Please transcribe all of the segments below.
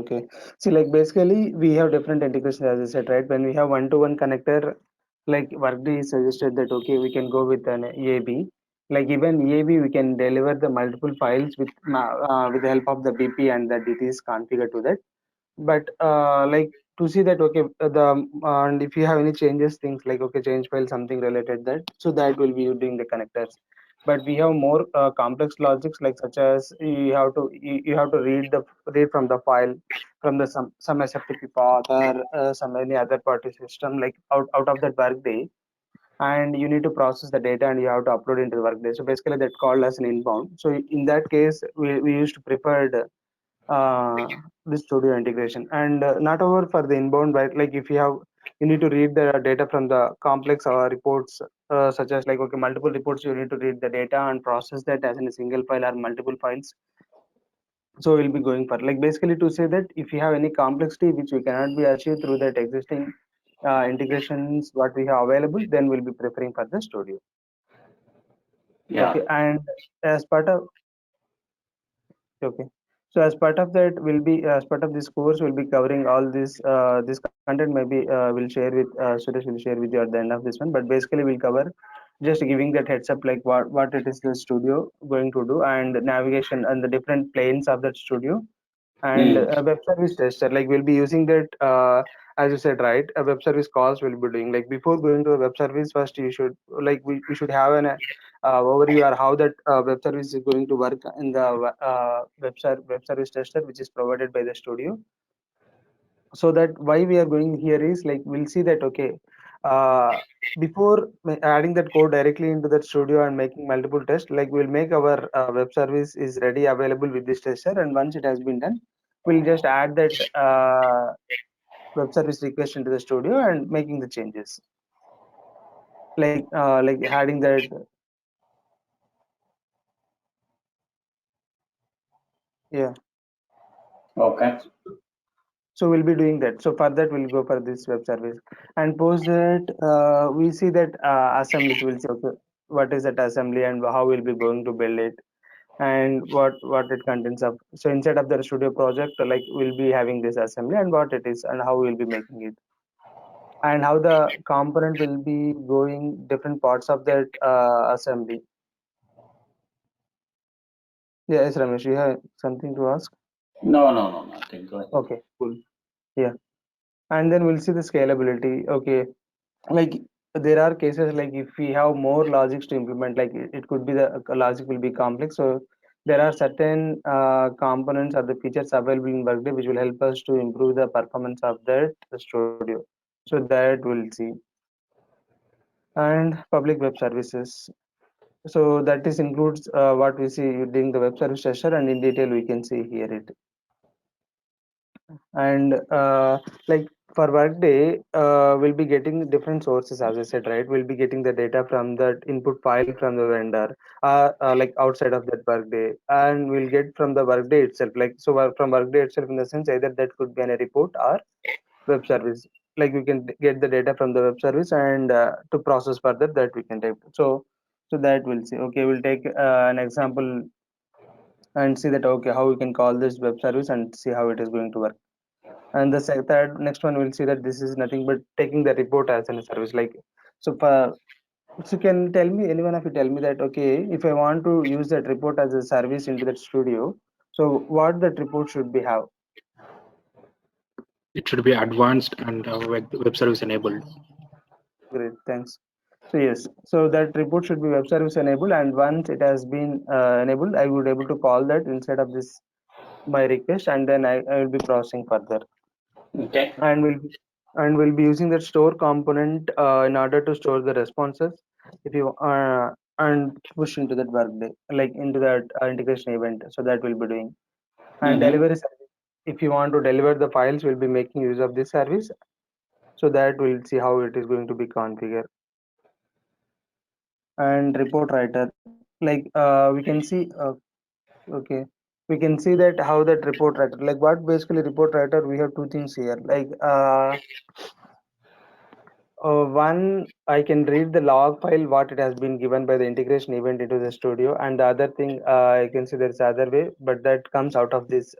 Okay. See, like basically we have different integrations as I said, right? When we have one-to-one connector, like Workday suggested that okay, we can go with an EAB. Like even EAB, we can deliver the multiple files with the help of the BP and the DT is configured to that. But like to see that okay, and if you have any changes, things like okay, change file something related that, so that will be doing the connectors. But we have more complex logics like such as you have to read from the file from the some SFTP path or some any other party system like out of that workday, and you need to process the data and you have to upload into the workday. So basically that called as an inbound. So in that case we used to prefer this studio integration, and not over for the inbound, right? Like if you need to read the data from the complex reports, such as like okay, multiple reports, you need to read the data and process that as in a single file or multiple files. So we'll be going for like basically to say that if you have any complexity which we cannot be achieved through that existing integrations what we have available, then we'll be preferring for the studio. Yeah. Okay, and as part of okay. So as part of that, will be as part of this course, we'll be covering all this content. Maybe we'll share with Suresh will share with you at the end of this one. But basically, we'll cover just giving that heads up, like what it is the studio going to do and navigation and the different planes of that studio, and Mm. a web service tester. Like we'll be using that as you said, right? A web service calls we'll be doing. Like before going to a web service, first you should like we should have an overview or how that web service is going to work in the web service tester which is provided by the studio. So that why we are going here is like we'll see that okay, uh, before adding that code directly into that studio and making multiple tests, like we'll make our web service is ready available with this tester, and once it has been done, we'll just add that web service request into the studio and making the changes, like adding that. Yeah. Okay. So we'll be doing that. So for that, we'll go for this web service, and post that we see that assemblies. We'll see okay, what is that assembly and how we'll be going to build it, and what it contains of. So inside of the studio project, like we'll be having this assembly and what it is and how we'll be making it, and how the component will be going different parts of that assembly. Yes, Ramesh, you have something to ask? No, no, no, nothing. Go ahead. Okay, cool. Yeah, and then we'll see the scalability. Okay, like there are cases like if we have more logics to implement, like it could be the logic will be complex. So there are certain components or the features available in Workday which will help us to improve the performance of that studio. So that we'll see. And public web services. So that is includes what we see during the web service session, and in detail we can see here it. And like for workday we'll be getting different sources as I said, right? We'll be getting the data from that input file from the vendor, like outside of that workday, and we'll get from the workday itself, like so from workday itself, in the sense either that could be a report or web service. Like we can get the data from the web service and to process further that we can type. So that we'll see. Okay, we'll take an example and see that okay, how we can call this web service and see how it is going to work. And the third next one we'll see that this is nothing but taking the report as a service. Like so for so can tell me, anyone of you tell me that okay, if I want to use that report as a service into that studio, so what that report should be have? It should be advanced and web service enabled. Great, thanks. So yes, so that report should be web service enabled, and once it has been enabled, I would able to call that instead of this my request, and then I will be processing further. Okay. And we'll be using that store component in order to store the responses if you and push into that workday, like into that integration event. So that we'll be doing. And Mm-hmm. delivery service, if you want to deliver the files, we'll be making use of this service. So that we'll see how it is going to be configured. And report writer, like we can see okay, we can see that how that report writer, like what basically report writer, we have two things here, like one, I can read the log file what it has been given by the integration event into the studio, and the other thing I can see there's other way, but that comes out of this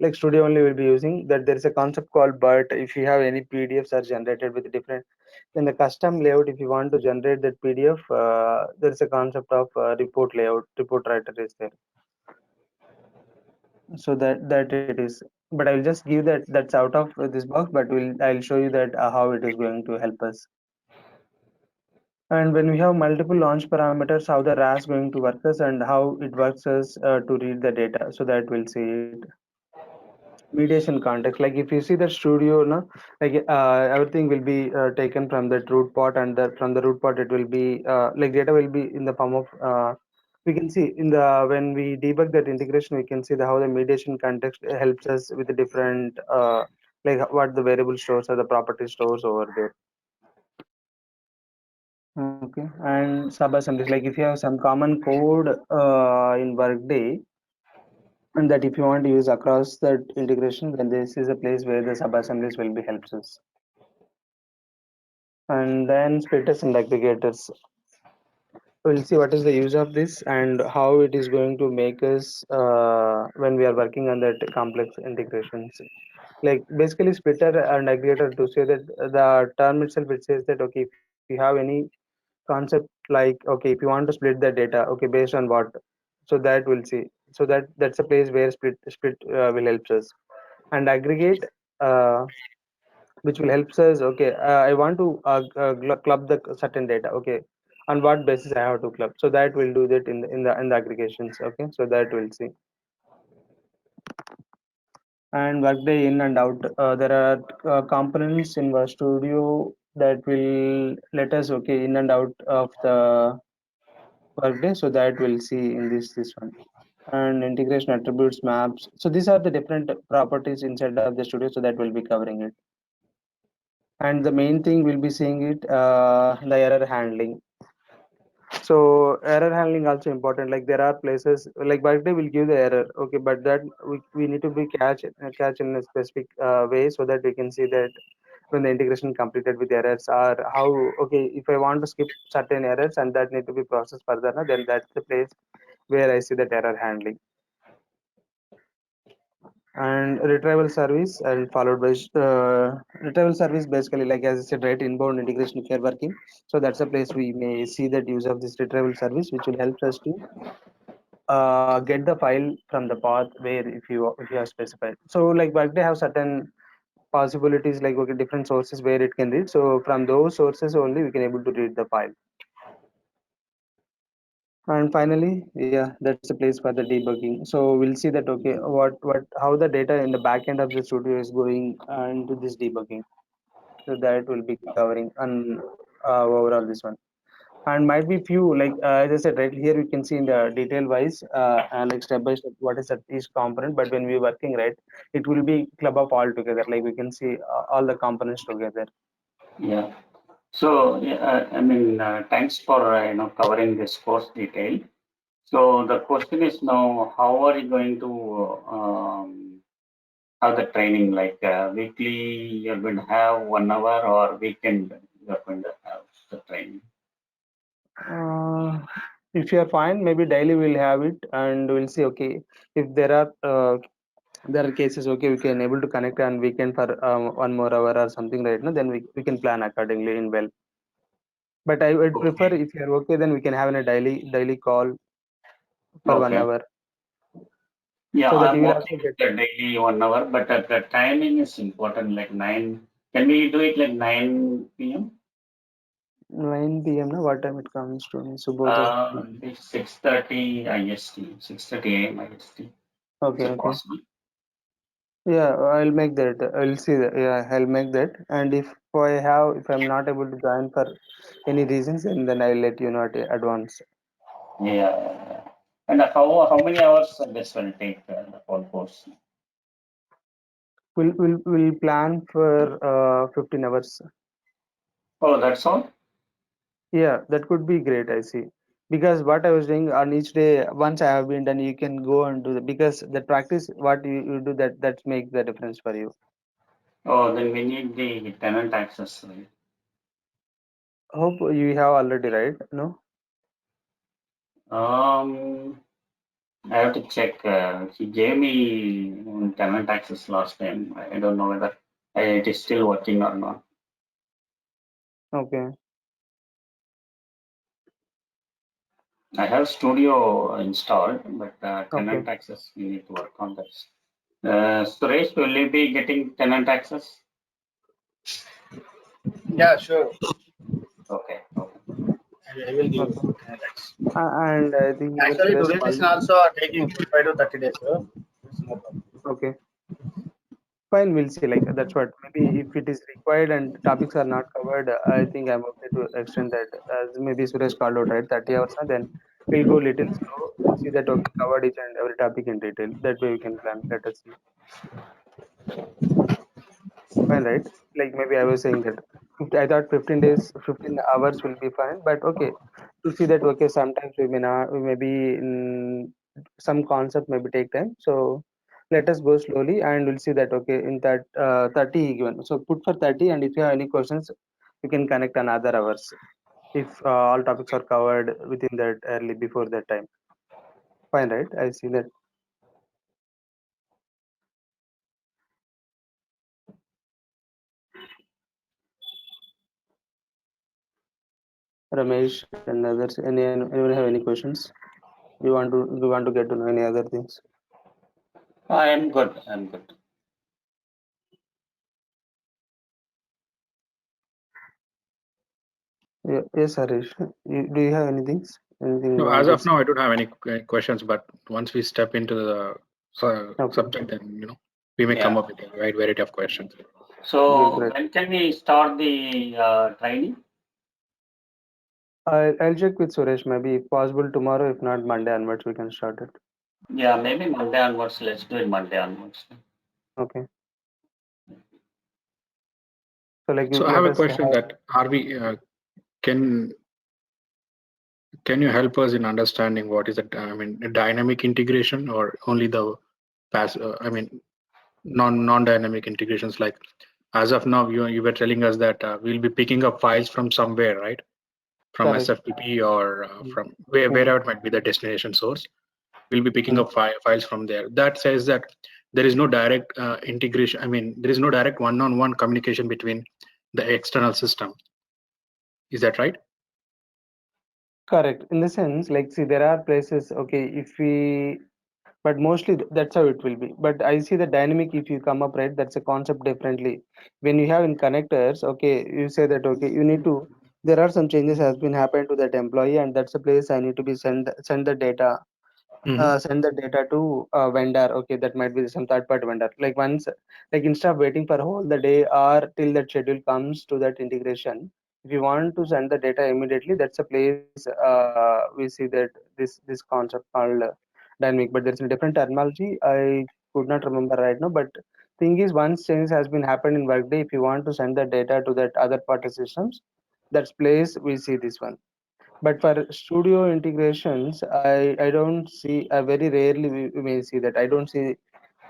like studio only will be using that. There is a concept called but. If you have any PDFs are generated with different, in the custom layout, if you want to generate that PDF, there is a concept of report layout, report writer is there. So that it is, but I'll just give that's out of this box, but I'll show you that how it is going to help us. And when we have multiple launch parameters, how the RAS going to work us and how it works us to read the data. So that we'll see it. Mediation context, like if you see the studio, no, like everything will be taken from that root pot, and from the root pot it will be like data will be in the form of we can see in the when we debug that integration, we can see how the mediation context helps us with the different like what the variable stores or the property stores over there. Okay, and sub assemblies, like if you have some common code in Workday, and that if you want to use across that integration, then this is a place where the sub assemblies will be helps us. And then splitters and aggregators, we'll see what is the use of this and how it is going to make us when we are working on that complex integrations. Like basically splitter and aggregator, to say that the term itself, it says that okay, if you have any concept like okay, if you want to split the data, okay, based on what, so that we'll see. So that's a place where split will help us. And aggregate, uh, which will help us, okay, I want to club the certain data, okay, on what basis I have to club, so that will do that in the aggregations. Okay, so that we'll see. And Workday in and out, there are components in our studio that will let us okay in and out of the Workday, so that we'll see in this one. And integration attributes, maps, so these are the different properties inside of the studio, so that will be covering it. And the main thing we'll be seeing it, the error handling. So error handling also important, like there are places like Workday will give the error, okay, but that we need to be catch in a specific way, so that we can see that when the integration completed with errors, or how, okay, if I want to skip certain errors and that need to be processed further, then that's the place where I see that error handling. And retrieval service, and followed by retrieval service, basically like as I said, right, inbound integration if you're working, so that's a place we may see that use of this retrieval service, which will help us to get the file from the path where if you have specified. So like Workday have certain possibilities, like okay, different sources where it can read, so from those sources only we can able to read the file. And finally, yeah, that's a place for the debugging. So we'll see that okay, what how the data in the back end of the studio is going into this debugging. So that will be covering on overall this one. And might be few, like as I said, right here we can see in the detail wise and like step by step what is that each component. But when we're working, right, it will be club up all together. Like we can see all the components together. Yeah. So, yeah, I mean, thanks for covering this course detail. So the question is now, how are you going to have the training? Like weekly, you're going to have 1 hour, or weekend you're going to have the training? Uh, if you are fine, maybe daily we'll have it, and we'll see. Okay, if there are cases, okay, we can able to connect on weekend for 1 more hour or something, right? No, then we can plan accordingly in well. But I would prefer, Okay. if you're okay, then we can have a daily call for one Okay. hour, Yeah, so that you I'm will okay also with get the daily 1 hour, but the timing is important, like 9. Can we do it like 9 p.m.? 9 p.m. No, what time it comes to me? So both of 6:30 IST, 6:30 a.m. IST. Is okay, it okay. possible? Yeah, I'll make that. I'll see that. Yeah, I'll make that. And if I'm not able to join for any reasons, then I'll let you know at advance. Yeah, yeah, yeah. And how many hours this will take the whole course? We'll plan for 15 hours. Oh, that's all? Yeah, that could be great. I see. Because what I was doing on each day, once I have been done, you can go and do that. Because the practice, what you do, that makes the difference for you. Oh, then we need the tenant access, right? Hope you have already, right? No? Um, I have to check. He gave me tenant access last time. I don't know whether it is still working or not. Okay. I have Studio installed, but Okay. tenant access, we need to work on this. Suresh, will you be getting tenant access? Yeah, sure. Okay. Okay. I will give Okay. thanks. And I think even Actually, Suresh duration called. also are taking 25 to 30 days. It's no problem. Okay. Fine, we'll see. Like that's what maybe if it is required and topics are not covered, I think I'm okay to extend that. As maybe Suresh called out, right? 30 hours, and then we'll go little slow. We'll see that okay, covered each and every topic in detail. That way we can plan. Let us see. Fine, right? Like maybe I was saying that I thought 15 days, 15 hours will be fine, but okay, to see that okay, sometimes we may not, we may be in some concept maybe take time. So let us go slowly and we'll see that okay, in that 30 given. So put for 30, and if you have any questions, you can connect another hours if all topics are covered within that early before that time. Fine, right? I see that. Ramesh and others, anyone have any questions? You want to get to know any other things? I am good. I'm good. Yes, Harish. Do you have anything? Anything you No, want as to of say? now, I don't have any questions, but once we step into the Okay, subject, then we may come Yeah. up with a wide variety of questions. great, So great. when can we start the training? I'll check with Suresh. Maybe if possible tomorrow. If not, Monday onwards we can start it. Yeah, maybe Monday onwards. Let's do it Monday onwards. Okay. So like So I have let a us question have. that are we can can you help us in understanding what is it? I mean, dynamic integration or only the pass? I mean, non-dynamic integrations. Like as of now, you were telling us that we'll be picking up files from somewhere, right? From Correct. SFTP or Mm, from mm. wherever it might be the destination source. We'll be picking Mm. up files from there. That says that there is no direct integration. I mean, there is no direct one-on-one communication between the external system. Is that right? Correct. In the sense, like, see, there are places. Okay, if we, but mostly that's how it will be. But I see the dynamic. If you come up right, that's a concept differently. When you have in connectors, okay, you say that okay, you need to. There are some changes has been happened to that employee, and that's a place I need to be send the data Hmm. send the data to a vendor. Okay, that might be some third party vendor. Like once, like instead of waiting for whole the day or till that schedule comes to that integration, if you want to send the data immediately, that's a place we see that this concept called dynamic. But there's a different terminology. I could not remember right now. But thing is, once change has been happened in Workday, if you want to send the data to that other party systems, that's place we see this one. But for studio integrations, I don't see, very rarely we may see that. I don't see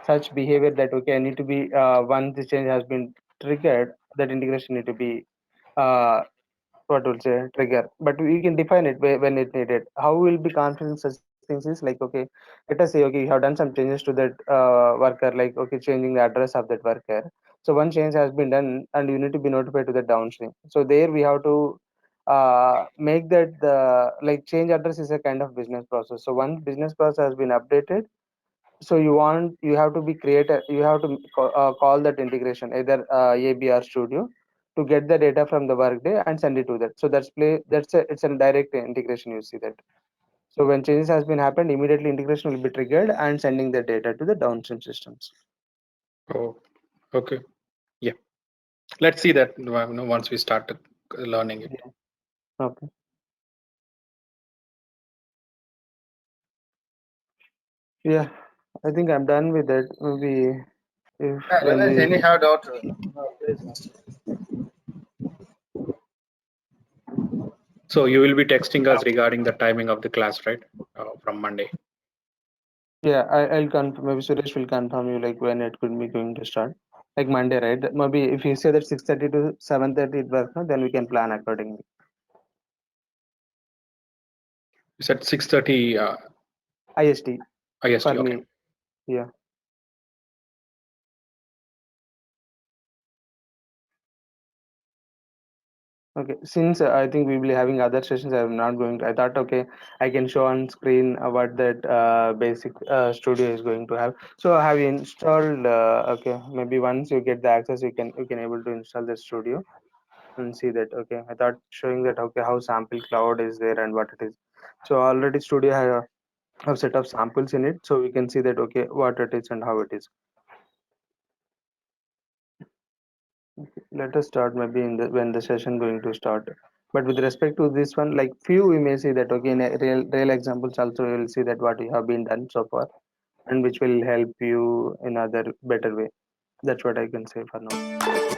such behavior that okay, I need to be once the change has been triggered, that integration need to be uh, what will say trigger, but we can define it when it needed. How we'll be configuring such things is like okay, let us say okay, you have done some changes to that worker, like okay, changing the address of that worker. So one change has been done and you need to be notified to the downstream. So there we have to make that the like change address is a kind of business process. So once business process has been updated, so you have to be created, you have to call that integration either ABR Studio to get the data from the Workday and send it to that. So that's a it's a direct integration. You see that. So when changes has been happened, immediately integration will be triggered and sending the data to the downstream systems. Oh, okay. Yeah. Let's see that once we start learning it. Yeah. Okay. Yeah. I think I'm done with that. Maybe if Yeah, when otherwise, we any have doubt, please. So you will be texting us regarding the timing of the class, right? From Monday. yeah, I'll confirm. Maybe Suresh will confirm you like when it could be going to start. Like Monday, right? Maybe if you say that 6:30 to 7:30 it works, no, then we can plan accordingly. You said 6:30. IST. IST, for okay. me. Yeah. Okay, since I think we will be having other sessions, I'm not going to. I thought, okay, I can show on screen what that basic studio is going to have. So have you installed? Okay, maybe once you get the access, you can able to install the studio and see that. Okay, I thought showing that, okay, how sample cloud is there and what it is. So already studio have set of samples in it, so we can see that, okay, what it is and how it is. Let us start maybe in the when the session going to start. But with respect to this one, like few we may see that, okay, in a real examples also you will see that what you have been done so far and which will help you in other better way. That's what I can say for now.